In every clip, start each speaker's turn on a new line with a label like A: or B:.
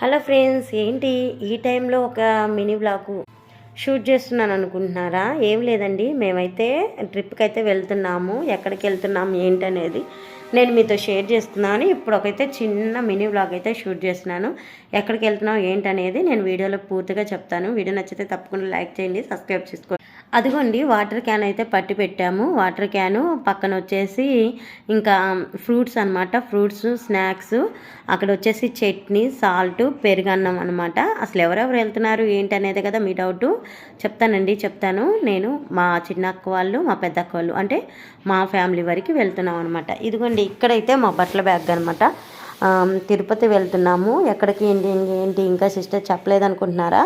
A: Hello friends, ఏంటి ఈ టైంలో ఒక మినీ వ్లాగ్ షూట్ చేస్తున్నాను అనుకుంటున్నారా? ఏం లేదండి, మేమైతే ట్రిప్కి అయితే వెళ్తున్నాము. ఎక్కడికి వెళ్తున్నాము ఏంటనేది నేను మీతో షేర్ చేస్తున్నాను. ఇప్పుడు ఒకైతే చిన్న మినీ వ్లాగ్ అయితే షూట్ చేస్తున్నాను. ఎక్కడికి వెళ్తున్నాం ఏంటనేది నేను వీడియోలో పూర్తిగా చెప్తాను. వీడియో నచ్చితే తప్పకుండా లైక్ చేయండి, సబ్స్క్రైబ్ చేసుకోండి. అదిగోండి, వాటర్ క్యాన్ అయితే పట్టి పెట్టాము. వాటర్ క్యాను పక్కన వచ్చేసి ఇంకా ఫ్రూట్స్ అనమాట, ఫ్రూట్స్ స్నాక్స్, అక్కడ వచ్చేసి చట్నీ, సాల్ట్, పెరుగన్నం అనమాట. అసలు ఎవరెవరు వెళ్తున్నారు ఏంటి అనేది కదా మీ డౌట్. చెప్తాను. నేను మా చిన్నక్క వాళ్ళు, మా పెద్దక్క వాళ్ళు, అంటే మా ఫ్యామిలీ వరకు వెళ్తున్నాం అనమాట. ఇదిగోండి, ఇక్కడైతే మా బట్టల బ్యాగ్ అనమాట. తిరుపతి వెళ్తున్నాము. ఎక్కడికి ఏంటి ఇంకా సిస్టర్ చెప్పలేదనుకుంటున్నారా?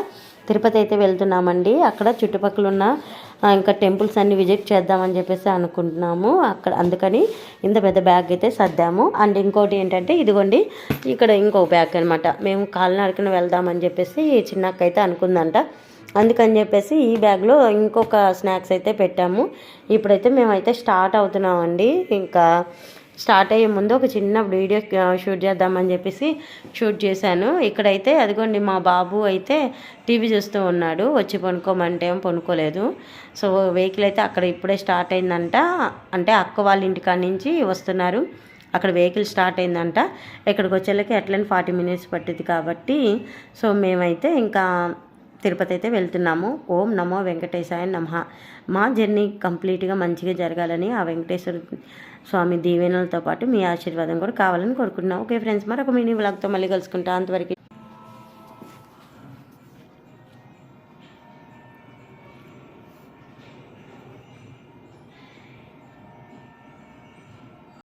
A: తిరుపతి అయితే వెళ్తున్నామండి. అక్కడ చుట్టుపక్కల ఉన్న ఇంకా టెంపుల్స్ అన్ని విజిట్ చేద్దామని చెప్పేసి అనుకుంటున్నాము. అందుకని ఇంత పెద్ద బ్యాగ్ అయితే సర్దాము. అండ్ ఇంకోటి ఏంటంటే ఇదిగోండి, ఇక్కడ ఇంకో బ్యాగ్ అనమాట. మేము కాలినడకన వెళ్దామని చెప్పేసి చిన్నక్క అయితే అనుకుందంట. అందుకని చెప్పేసి ఈ బ్యాగ్లో ఇంకొక స్నాక్స్ అయితే పెట్టాము. ఇప్పుడైతే మేమైతే స్టార్ట్ అవుతున్నామండి. ఇంకా స్టార్ట్ అయ్యే ముందు ఒక చిన్న వీడియో షూట్ చేద్దామని చెప్పేసి షూట్ చేశాను. ఇక్కడైతే అదిగోండి, మా బాబు అయితే టీవీ చూస్తూ ఉన్నాడు. వచ్చి పనుకోమంటే ఏం పనుకోలేదు. సో వెహికల్ అయితే అక్కడ ఇప్పుడే స్టార్ట్ అయిందంట. అంటే అక్క వాళ్ళ ఇంటికాడ నుంచి వస్తున్నారు. అక్కడ వెహికల్ స్టార్ట్ అయిందంట. ఇక్కడికి వచ్చేళ్ళకి ఎట్లయినా 40 మినిట్స్ పట్టింది కాబట్టి సో మేమైతే ఇంకా తిరుపతి అయితే వెళ్తున్నాము. ఓం నమో వెంకటేశాయ నమః. మా జర్నీ కంప్లీట్గా మంచిగా జరగాలని ఆ వెంకటేశ్వర స్వామి దీవెనలతో పాటు మీ ఆశీర్వాదం కూడా కావాలని కోరుకుంటున్నాం. ఓకే ఫ్రెండ్స్, మరొక మినీ వ్లాగ్తో మళ్ళీ కలుసుకుంటా. అంతవరకు